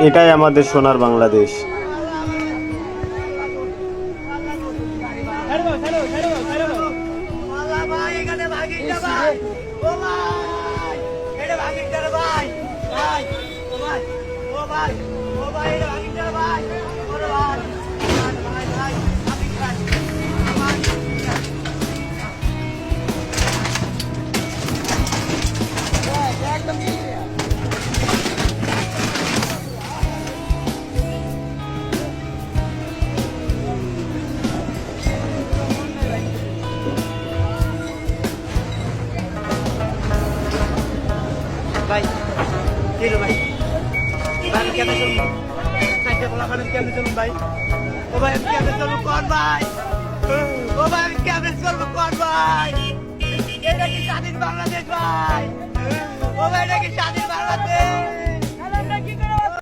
এটাই আমাদের সোনার বাংলাদেশ। ভাই কি রে ভাই ভাই কেন চলুন সাইডে বলা মানে কেন চলুন ভাই ও ভাই আমি কেন চলুন কোন ভাই ও ভাই আমি কেন চলুন কোন ভাই এটা কি স্বাধীন বাংলাদেশ ভাই ও ভাই এটা কি স্বাধীন বাংলাদেশ